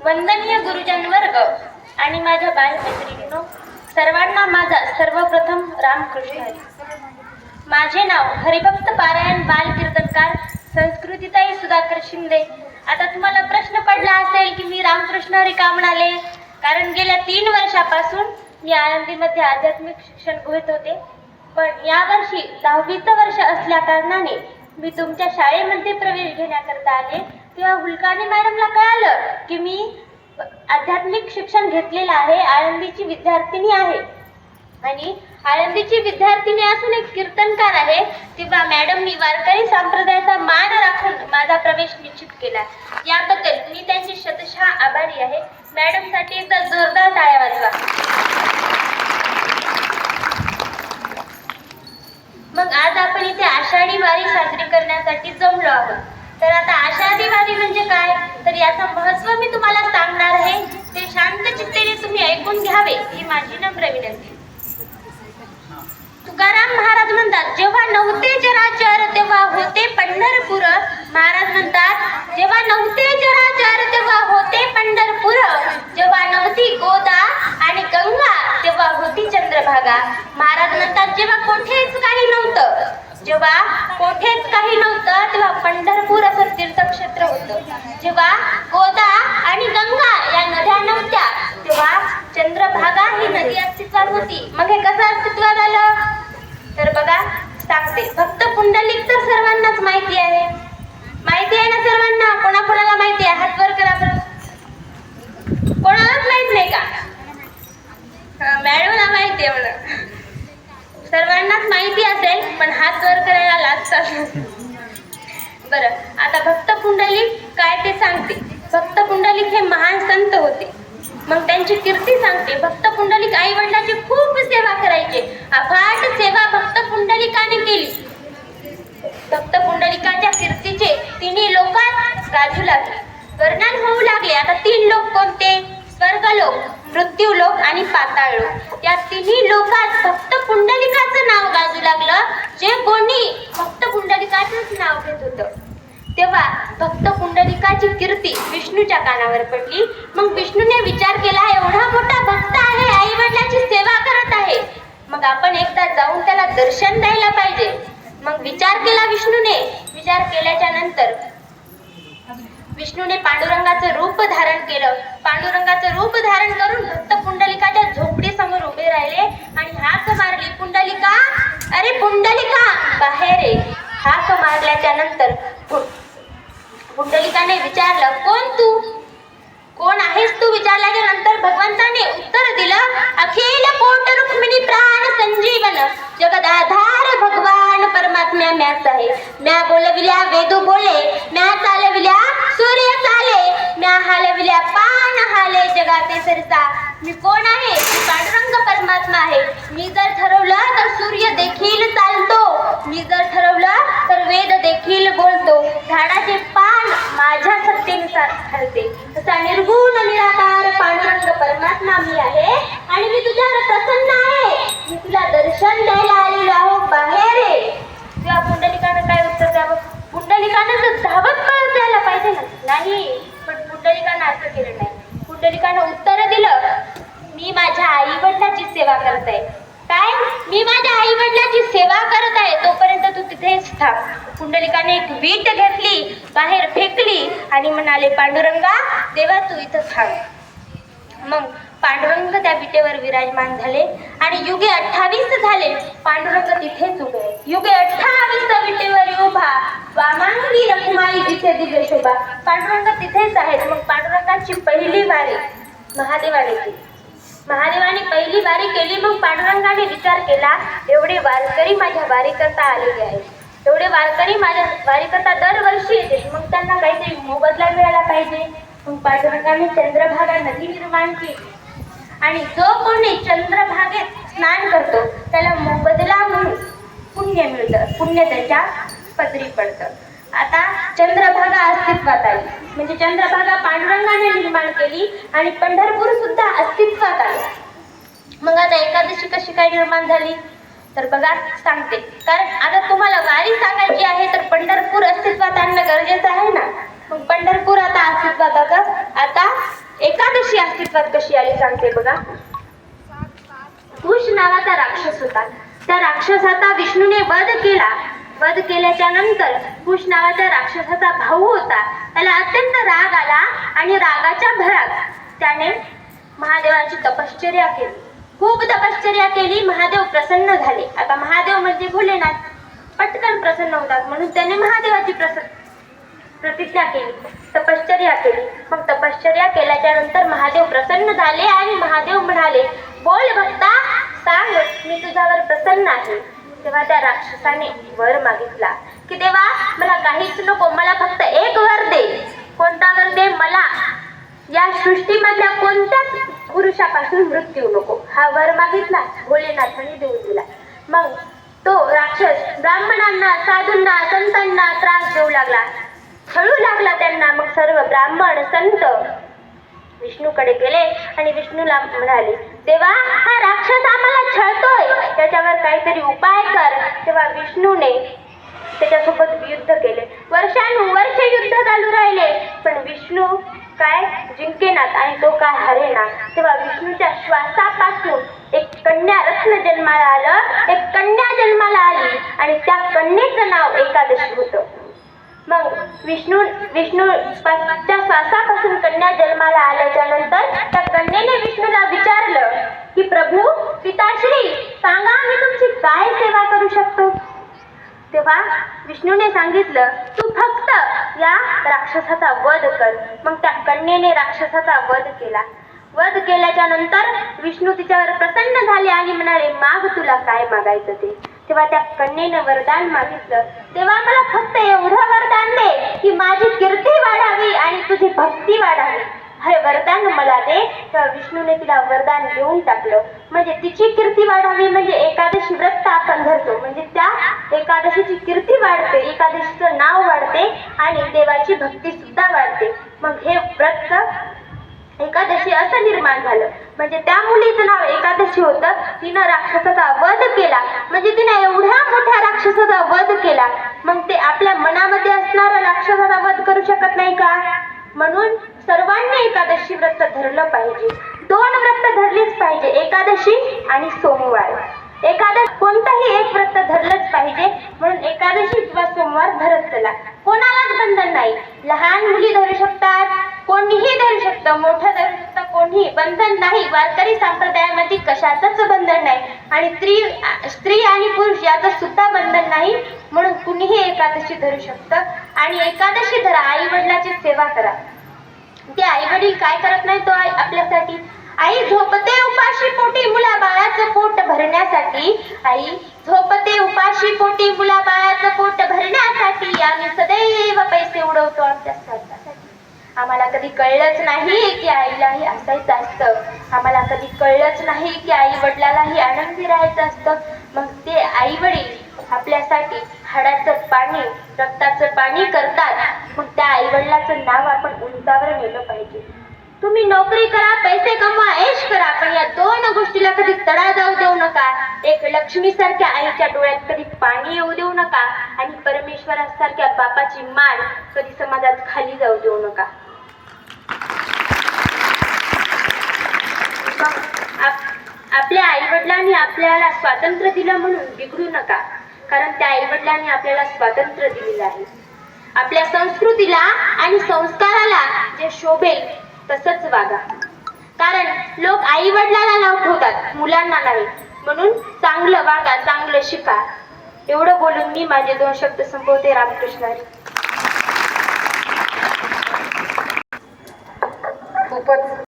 वंदनीय गुरुजन वर्ग आणि माझ्या बालमैत्रिणींनो, सर्वांना माझा सर्वप्रथम रामकृष्ण हरी. माझे नाव हरिभक्त पारायण बाल कीर्तनकार संस्कृतीताई सुधाकर शिंदे. आता तुम्हाला प्रश्न पडला असेल की मी रामकृष्ण हरी का म्हणाले, कारण गेल्या 3 वर्षापासून मी आळंदीमध्ये आध्यात्मिक शिक्षण घेत होते. पण यावर्षी 10वीचं वर्ष असल्या कारणाने मी तुमच्या शाळेमध्ये प्रवेश घेण्याकरता आले. तेव्हा हुलकाने मॅडमला कळालं की मी आध्यात्मिक शिक्षण घेतलेलं आहे, आळंदीची विद्यार्थिनी आहे आणि आळंदीची विद्यार्थिनी असून एक कीर्तनकार आहे. तेव्हा मॅडमनी वारकरी संप्रदायाचा मान राखून माझा प्रवेश निश्चित केला. याबद्दल मी त्यांची शतशः आभारी आहे. मॅडमसाठी एकदा जोरदार टाळ्या वाजवा. मग आज आपण इथे आषाढी वारी साजरी करण्यासाठी जमलो आहोत. तर आता आषाढी वारी म्हणजे काय, तर याचं महत्त्व मी तुम्हाला सांगणार आहे. ते शांत चित्तेने तुम्ही ऐकून घ्यावे ही माझी नम्र विनंती. तुकाराम महाराज म्हणतात, जेव्हा नव्हते चराचर तेव्हा होते पंढरपूर. महाराज म्हणतात, जेव्हा नव्हते चराचर तेव्हा होते पंढरपूर. जेव्हा नव्हती गोदा आणि गंगा तेव्हा होती चंद्रभागा. महाराज म्हणतात, जेव्हा कोठेच काही नव्हतं, जेव्हा कोठेच काही नव्हतं तेव्हा पंढरपूर असं तीर्थक्षेत्र होतं. जेव्हा गोदा आणि गंगा या नद्या नव्हत्या तेव्हा चंद्रभागा ही नदी अस्तित्वात होती. मग हे कसं अस्तित्वात आलं, तर बघा सांगते. फक्त पुंडलिक तर सर्वांनाच माहिती आहे. माहिती आहे ना सर्वांना? कोणाकोणाला माहिती आहे? हात वर करा बरं. कोणालाच माहित नाही का? मॅडमला माहिती आहे म्हणा. सर्वांनाच माहिती असेल पण हात वर करायला लागतात. बरं, आता भक्त पुंडलिक काय ते सांगते. भक्त पुंडलिक हे महान संत होते. मग त्यांची कीर्ती सांगते. भक्त पुंडलिक आई वडिलांची खूप सेवा करायचे. अफाट सेवा भक्त पुंडलिकाने केली. भक्त पुंडलिकाच्या कीर्तीचे तिन्ही लोकात गाजू लागले, वर्णन होऊ लागले. आता 3 लोक कोणते? स्वर्गलोक, मृत्यूलोक आणि पाताळ लोक. या तिन्ही लोकात भक्त पुंडलिकाचं नाव गाजू लागलं. जे कोणी भक्त पुंडलिकाचंच नाव घेत होतं. तेव्हा भक्त पुंडलिकाची कीर्ती विष्णूच्या कानावर पडली. मग विष्णूने विचार केला, एवढा मोठा भक्त आहे, आई वडिलांची सेवा करत आहे, मग आपण एकदा जाऊन त्याला दर्शन द्यायला पाहिजे. मग विचार केला विष्णूने. विचार केल्याच्या नंतर विष्णूने पांडुरंगाचं रूप धारण केलं. पांडुरंगाचं रूप धारण करून भक्त पुंडलिकाच्या झोपडी समोर उभे राहिले आणि हाक मारली, पुंडलिका, अरे पुंडलिका बाहेर ये. हाक मारल्याच्या नंतर पुंडलिकाने विचारलं, कोण तू, कोण आहेस तू? विचारल्याच्या नंतर भगवंताने उत्तर दिलं, अखिल कोट रुक्मिणी प्राण संजीवन जगदाधार भगवान परमात्म्या म्याच आहे. म्या बोलविल्या वेदू बोले, म्या चालविल्या सूर्य चाले, म्या हालविल्या पान हाले जगाते सरसा. मी कोण आहे? मी पांडुरंग परमात्मा आहे. मी जर ठरवलं तर सूर्य देखील चालतो, मी जर ठरवलं तर वेद देखील बोलतो. झाडाचे पान माझ्या सत्तेनुसार ठरते. तसा निर्गुण निराकार पांडुरंग परमात्मा मी आहे आणि मी तुझ्यावर प्रसन्न आहे. मी तुला दर्शन द्यायला आलेलो आहो, बाहेर ये. तेव्हा पुंडलिकानं काय उत्तर द्यावं? पुंडलिकानं तर धावत पळत जायला पाहिजे ना. नाही, पण पुंडलिकानं असं केलं नाही. पुंडलिकानं उत्तर दिलं, मी माझ्या आई वडिलांची सेवा करत आहे. काय? मी माझ्या आई वडिलांची सेवा करत आहे, तोपर्यंत तू तिथेच थांब. पुंडलिकाने एक वीट घेतली, बाहेर फेकली आणि म्हणाले, पांडुरंगा देवा तू इथं थांब. मग पांडुरंग त्या विटेवर विराजमान झाले आणि युगे 28 झाले. पांडुरंग तिथेच उभे. युगे 28 विटेवर उभा, वामांगी रखुमाई जिथे दिव्य शोभा. पांडुरंग तिथेच आहेत. मग पांडुरंगाची पहिली वारी महादेवाने केली. महादेवाने पहिली वारी केली. मग पांडुरंगाने विचार केला, एवढे वारकरी माझ्या वारी करता आलेले आहेत, एवढे वारकरी माझ्या वारी करता दरवर्षी येते, मग त्यांना काहीतरी मोबदला मिळाला पाहिजे. मग पांडुरंगाने चंद्रभागा नदी निर्माण केली आणि जो कोणी चंद्रभागेत स्नान करतो त्याला मोबदला म्हणून पुण्य मिळतं, पुण्य त्याच्या पदरी पडतं. आता चंद्रभागा अस्तित्वात आली. म्हणजे चंद्रभागा पांडुरंगाने निर्माण केली आणि पंढरपूर सुद्धा अस्तित्वात आलं. मग आता एकादशी कशी काय निर्माण झाली, तर बघा सांगते. कारण आता तुम्हाला वारी सांगायची आहे तर पंढरपूर अस्तित्वात आणणं गरजेचं आहे ना. मग पंढरपूर आता अस्तित्वात आता कशी अस्तित्वात कशी आली सांगते बघा. कुश नावाचा राक्षस होता. त्या राक्षसाचा विष्णूने वध केला. वध केल्याच्या नंतर कुश नावाच्या राक्षसाचा भाऊ होता. त्याला अत्यंत राग आला आणि रागाच्या भरात त्याने महादेवाची तपश्चर्या केली. खूप तपश्चर्या केली. महादेव प्रसन्न झाले. आता महादेव म्हणजे भोलेनाथ, पटकन प्रसन्न होतात म्हणून त्याने महादेवाची प्रतिज्ञा केली, तपश्चर्या केली. मग तपश्चर्या केल्याच्या नंतर महादेव प्रसन्न झाले आणि महादेव म्हणाले, बोल भक्ता, सांग, मी तुझ्यावर प्रसन्न आहे. तेव्हा त्या राक्षसाने वर मागितला की देवा, मला काहीच नको, मला फक्त एक वर दे. कोणता वर दे? मला या सृष्टीमधल्या कोणत्याच पुरुषापासून मृत्यू नको. हा वर मागितला, भोलेनाथाने देऊन दिला. मग तो राक्षस ब्राह्मणांना, साधूंना, संतांना त्रास देऊ लागला, छळू लागला त्यांना. मग सर्व ब्राह्मण संत विष्णूकडे गेले आणि विष्णूला म्हणाले, देवा, हा राक्षस आम्हाला छळतोय, त्याच्यावर काहीतरी उपाय कर. तेव्हा विष्णूने त्याच्यासोबत युद्ध केले. वर्षानुवर्ष युद्ध चालू राहिले, पण विष्णू काय जिंकेनात आणि तो काय हरेना. तेव्हा विष्णूच्या श्वासापासून एक कन्या रत्न जन्माला आलं, एक कन्या जन्माला आली आणि त्या कन्येचं नाव एकादशी होतं. मग विष्णूच्या श्वासापासून कन्या जन्माला आल्याच्या नंतर त्या कन्येने विष्णूला विचारलं की प्रभू, पिताश्री, सांगा, मी तुमची काय सेवा करू शकतो. तेव्हा विष्णूने सांगितलं, तू फक्त या राक्षसाचा वध कर. मग त्या कन्येने राक्षसाचा वध केला. वध केल्याच्या नंतर विष्णू तिच्यावर प्रसन्न झाले आणि म्हणाले, माग, तुला काय मागायचं ते. तेव्हा त्या कन्येनं वरदान मागितलं, तेव्हा मला फक्त एवढं वरदान दे की माझी कीर्ती वाढावी आणि तुझी भक्ती वाढावी. हे वरदान मला दे. तेव्हा विष्णूने तिला वरदान देऊन टाकलं. म्हणजे तिची कीर्ती वाढावी म्हणजे एकादशी व्रत आपण धरतो, म्हणजे त्या एकादशीची कीर्ती वाढते, एकादशीचं नाव वाढते आणि देवाची भक्ती सुद्धा वाढते. मग हे व्रत एकादशी असं निर्माण झालं. म्हणजे त्या मुलीचं नाव एकादशी होतं. तिनं राक्षसाचा वध केला, म्हणजे तिने एवढ्या मोठ्या राक्षसाचा वध केला. मग ते आपल्या मनामध्ये असणारा राक्षसाचा वध करू शकत नाही का? म्हणून सर्वांनी एकादशी व्रत धरलं पाहिजे. 2 व्रत धरलीच पाहिजे, एकादशी आणि सोमवार. कोणताही एक व्रत धरलंच पाहिजे. म्हणून एकादशी किंवा सोमवार धरत चला. कोणालाच बंधन नाही. लहान मुली धरू शकतात, कोणीही धरू शकतं, मोठं धरू शकतं, कोणीही बंधन नाही. वारकरी संप्रदायामध्ये कशाचंच बंधन नाही आणि स्त्री आणि पुरुष याचं सुद्धा बंधन नाही. म्हणून कुणीही एकादशी धरू शकतं. आणि एकादशी धरा, आई वडिलांची सेवा करा. ते आई वडील काय करत नाही तो आपल्यासाठी. आई झोपते उपाशी पोटी मुला बाळाचं पोट भरण्यासाठी. आई झोपते उपाशी पोटी मुला बाळाचं पोट भरण्यासाठी. आम्ही सदैव पैसे उडवतो आमच्या स्वार्थासाठी. आम्हाला कधी कळलंच नाही की आईलाही असायचं असतं. आम्हाला कधी कळलंच नाही की आई वडिलालाही आनंदी राहायचं असतं. मग ते आई वडील आपल्यासाठी हाडाचं पाणी, रक्ताचं पाणी करतात. मग त्या आई वडिलाचं नाव आपण उंचावर नेलं पाहिजे. तुम्ही नोकरी करा, पैसे कमवा, ऐश करा, पण या 2 गोष्टीला कधी तडा जाऊ देऊ नका. एक लक्ष्मीसारख्या आईच्या डोळ्यात कधी पाणी येऊ देऊ नका आणि परमेश्वरासारख्या बापाची मान कधी समाजात खाली जाऊ देऊ नका. आपल्या आई वडिलांनी आपल्याला स्वातंत्र्य दिलं म्हणून बिघडू नका, कारण त्या आई वडिलांनी आपल्याला स्वातंत्र्य दिलेलं आहे. आपल्या संस्कृतीला आणि संस्काराला जे शोभेल तसंच वागा. कारण लोक आई वडिलांना नाव ठेवतात, मुलांना नाही. म्हणून चांगलं वागा, चांगलं शिका. एवढं बोलून मी माझे 2 शब्द संपवते. रामकृष्ण हरी. खूपच